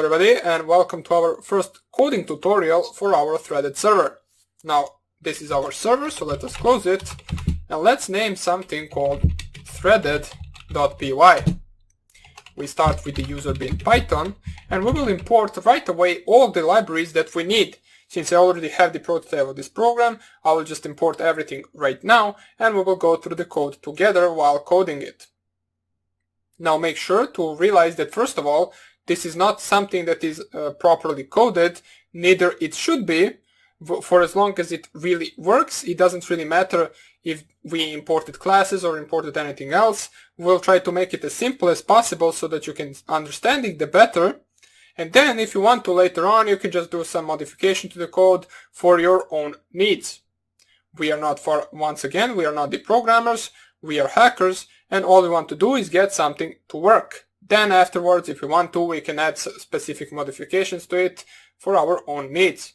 everybody, and welcome to our first coding tutorial for our threaded server. Now this is our server, so let us close it and let's name something called threaded.py. We start with the user bin Python and we will import right away all of the libraries that we need. Since I already have the prototype of this program, I will just import everything right now and we will go through the code together while coding it. Now make sure to realize that first of all, this is not something that is properly coded, neither it should be. For as long as it really works, it doesn't really matter if we imported classes or imported anything else. We'll try to make it as simple as possible so that you can understand it the better. And then if you want to later on, you can just do some modification to the code for your own needs. We are not, once again, we are not the programmers, we are hackers, and all we want to do is get something to work. Then afterwards, if we want to, we can add specific modifications to it for our own needs.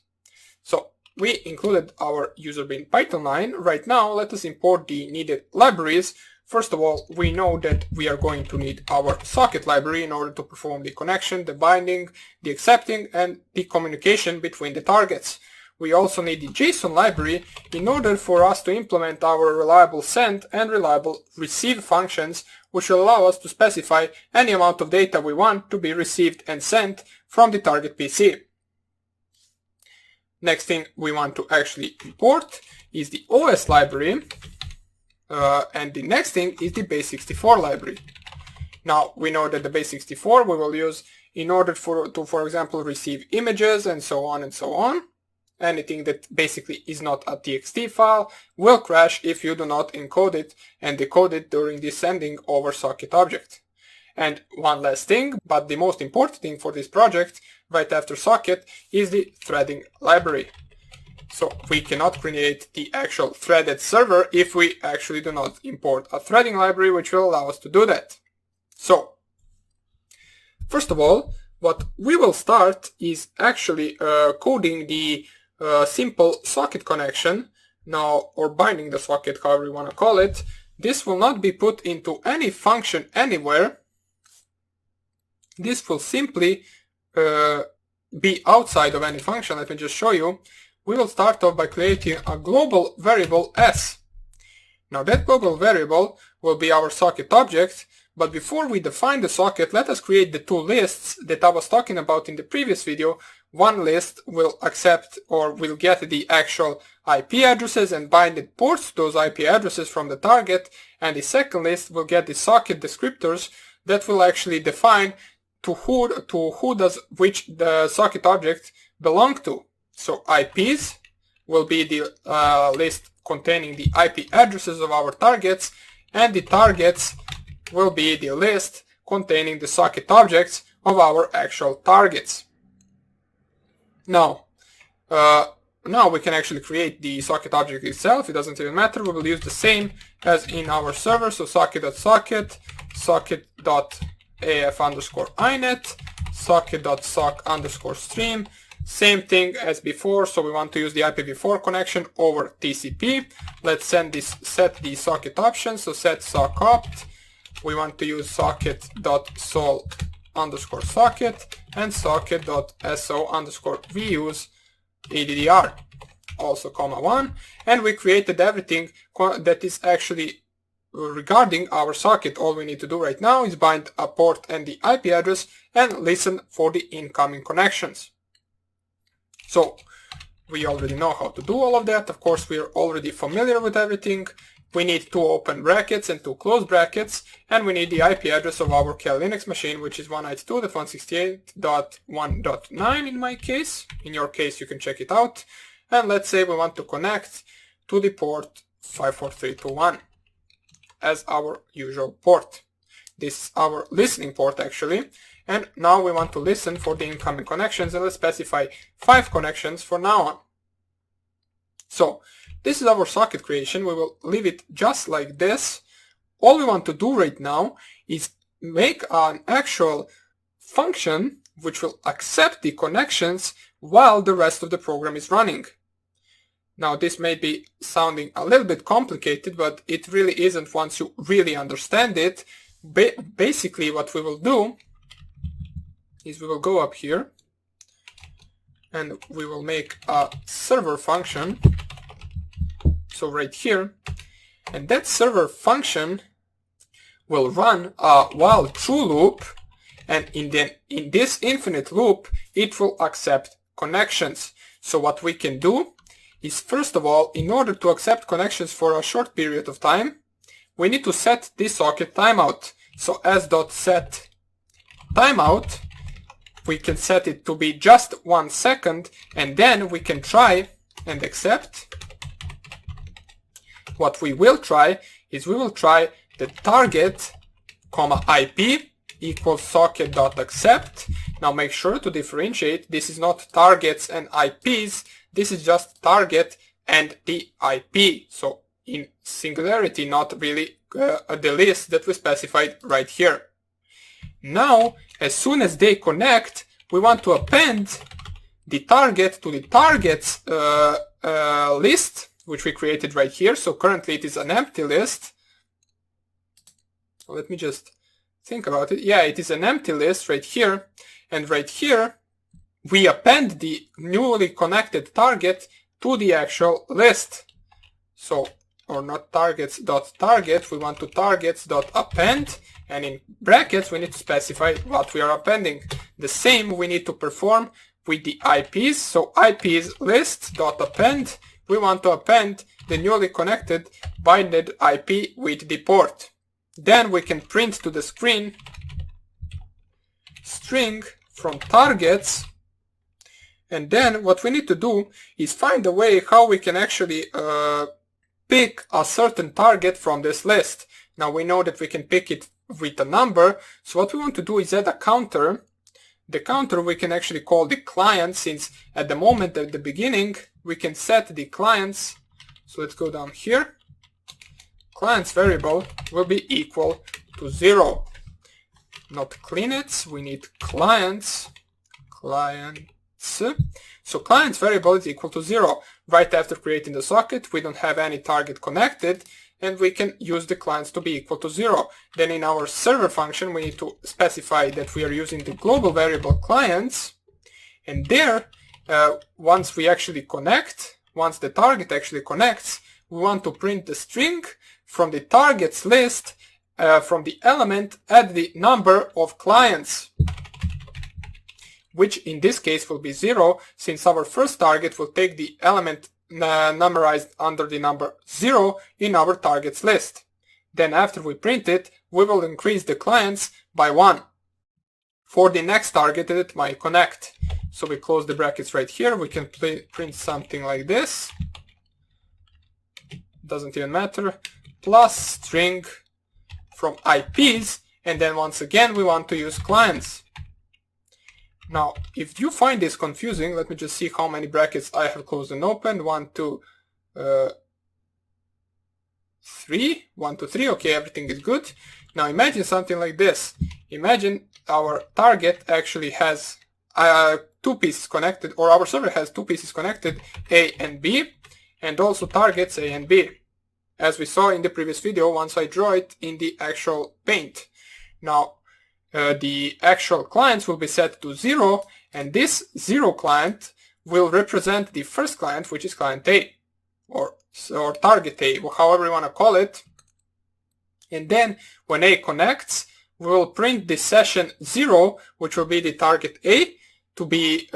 So we included our user bin Python line. Right now, let us import the needed libraries. First of all, we know that we are going to need our socket library in order to perform the connection, the binding, the accepting, and the communication between the targets. We also need the JSON library in order for us to implement our reliable send and reliable receive functions, which will allow us to specify any amount of data we want to be received and sent from the target PC. Next thing we want to actually import is the OS library, and the next thing is the base64 library. Now we know that the base64 we will use in order to, for example, receive images and so on and so on. Anything that basically is not a TXT file will crash if you do not encode it and decode it during the sending over socket object. And one last thing, but the most important thing for this project, right after socket, is the threading library. So we cannot create the actual threaded server if we actually do not import a threading library, which will allow us to do that. So, first of all, what we will start is actually coding the simple socket connection now, or binding the socket, however you want to call it. This will not be put into any function anywhere. This will simply be outside of any function. Let me just show you. We will start off by creating a global variable s. Now that global variable will be our socket object, but before we define the socket, let us create the two lists that I was talking about in the previous video. One list will accept or will get the actual IP addresses and binded ports to those IP addresses from the target, and the second list will get the socket descriptors that will actually define to who does which the socket object belong to. So IPs will be the list containing the IP addresses of our targets, and the targets will be the list containing the socket objects of our actual targets. Now we can actually create the socket object itself. It doesn't even matter. We will use the same as in our server. So socket.socket, socket.af_inet, socket.sock_stream. Same thing as before. So we want to use the IPv4 connection over TCP. Let's set the socket option. So set sock opt. We want to use socket.sol_socket and socket.so_vuse addr, also comma 1, and we created everything that is actually regarding our socket. All we need to do right now is bind a port and the IP address and listen for the incoming connections. So we already know how to do all of that. Of course, we are already familiar with everything. We need two open brackets and two close brackets, and we need the IP address of our Kali Linux machine, which is 192.168.1.9 in my case. In your case, you can check it out. And let's say we want to connect to the port 54321 as our usual port. This is our listening port actually. And now we want to listen for the incoming connections, and let's specify 5 connections for now on. So this is our socket creation. We will leave it just like this. All we want to do right now is make an actual function which will accept the connections while the rest of the program is running. Now this may be sounding a little bit complicated, but it really isn't once you really understand it. Basically what we will do is we will go up here and we will make a server function, so right here, and that server function will run a while true loop, and in this infinite loop it will accept connections. So what we can do is, first of all, in order to accept connections for a short period of time, we need to set this socket timeout. So s.set timeout, we can set it to be just 1 second, and then we can try and accept. What we will try is we will try the target, IP equals socket.accept. Now make sure to differentiate. This is not targets and IPs. This is just target and the IP. So in singularity, not really the list that we specified right here. Now, as soon as they connect, we want to append the target to the targets list, which we created right here. So currently it is an empty list. Let me just think about it. Yeah, it is an empty list right here. And right here, we append the newly connected target to the actual list. So, or not targets.target, we want to targets.append, and in brackets we need to specify what we are appending. The same we need to perform with the IPs. So IPs list.append, we want to append the newly connected binded IP with the port. Then we can print to the screen string from targets, and then what we need to do is find a way how we can actually pick a certain target from this list. Now we know that we can pick it with a number, so what we want to do is add a counter. The counter we can actually call the client, since at the moment at the beginning we can set the clients. So let's go down here. Clients variable will be equal to 0. Not cleanits, we need clients. So clients variable is equal to 0. Right after creating the socket, we don't have any target connected, and we can use the clients to be equal to 0. Then in our server function, we need to specify that we are using the global variable clients, and there, once we actually connect, once the target actually connects, we want to print the string from the targets list, from the element add the number of clients, which in this case will be 0, since our first target will take the element numberized under the number 0 in our targets list. Then after we print it, we will increase the clients by 1 for the next target that it might connect. So we close the brackets right here. We can print something like this. Doesn't even matter. Plus string from IPs, and then once again we want to use clients. Now, if you find this confusing, let me just see how many brackets I have closed and opened. 1, 2, 3. 1, 2, 3. Okay, everything is good. Now imagine something like this. Imagine our target actually has 2 pieces connected, or our server has 2 pieces connected, A and B, and also targets A and B, as we saw in the previous video once I draw it in the actual paint. Now, the actual clients will be set to 0, and this 0 client will represent the first client, which is client A, or target A, however you want to call it. And then when A connects, we will print the session 0, which will be the target A, to be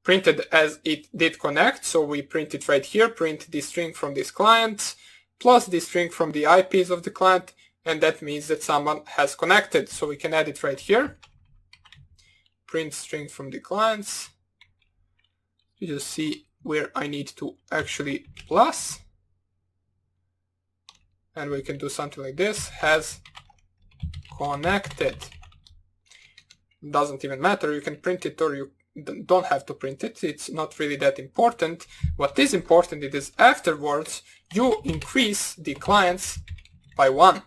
printed as it did connect. So we print it right here, print the string from this client, plus the string from the IPs of the client, and that means that someone has connected. So we can add it right here. Print string from the clients. You just see where I need to actually plus. And we can do something like this, has connected. Doesn't even matter, you can print it or you don't have to print it. It's not really that important. What is important is afterwards you increase the clients by 1.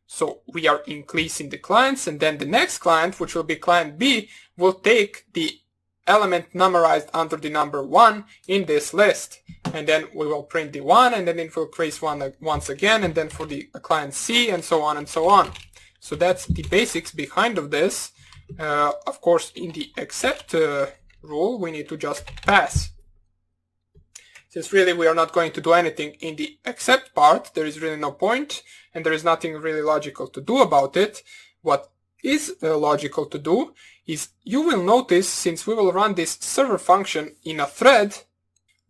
So we are increasing the clients, and then the next client, which will be client B, will take the element numberized under the number 1 in this list, and then we will print the 1, and then it will increase 1 once again, and then for the client C, and so on and so on. So that's the basics behind of this. Of course, in the except rule, we need to just pass. Since really we are not going to do anything in the except part, there is really no point, and there is nothing really logical to do about it. What is logical to do is, you will notice, since we will run this server function in a thread,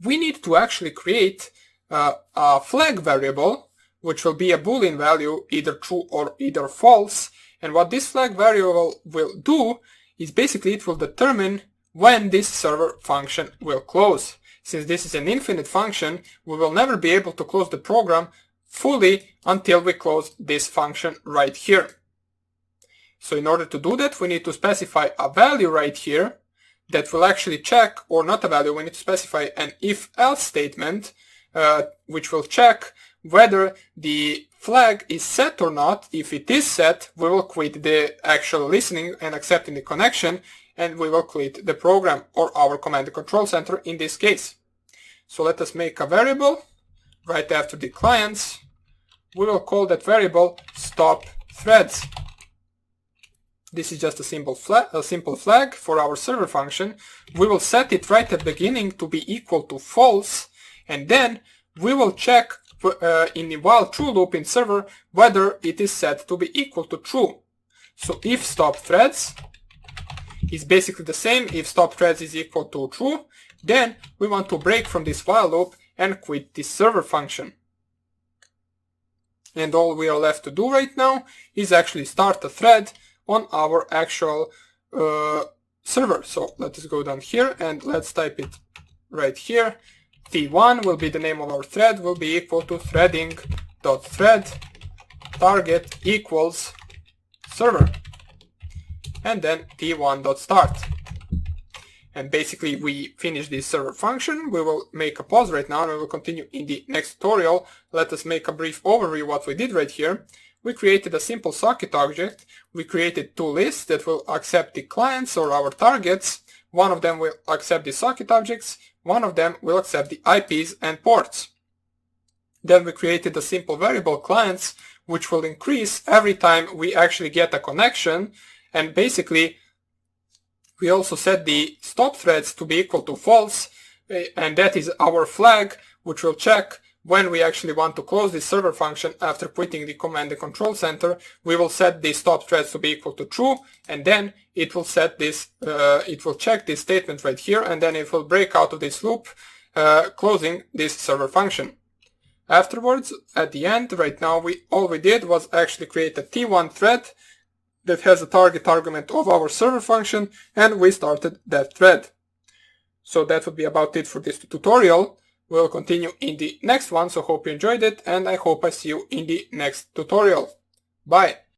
we need to actually create a flag variable, which will be a boolean value, either true or either false. And what this flag variable will do is basically it will determine when this server function will close. Since this is an infinite function, we will never be able to close the program fully until we close this function right here. So in order to do that, we need to specify a value right here that will actually check, or not a value, we need to specify an if-else statement, which will check whether the flag is set or not. If it is set, we will quit the actual listening and accepting the connection, and we will quit the program, or our command and control center in this case. So let us make a variable right after the clients. We will call that variable stop threads. This is just a simple flag for our server function. We will set it right at the beginning to be equal to false, and then we will check in the while true loop in server whether it is set to be equal to true. So if stop threads is basically the same if stop threads is equal to true, then we want to break from this while loop and quit this server function. And all we are left to do right now is actually start a thread on our actual server. So let us go down here and let's type it right here. T1 will be the name of our thread, will be equal to threading.thread target equals server, and then t1.start. And basically we finish this server function. We will make a pause right now and we will continue in the next tutorial. Let us make a brief overview what we did right here. We created a simple socket object. We created two lists that will accept the clients or our targets. One of them will accept the socket objects. One of them will accept the IPs and ports. Then we created a simple variable clients, which will increase every time we actually get a connection. And basically, we also set the stop threads to be equal to false, and that is our flag, which will check when we actually want to close this server function after quitting the command and control center. We will set the stop threads to be equal to true, and then it will set this, it will check this statement right here, and then it will break out of this loop, closing this server function. Afterwards, at the end, right now, all we did was actually create a T1 thread that has a target argument of our server function, and we started that thread. So that would be about it for this tutorial. We'll continue in the next one, so hope you enjoyed it, and I hope I see you in the next tutorial. Bye!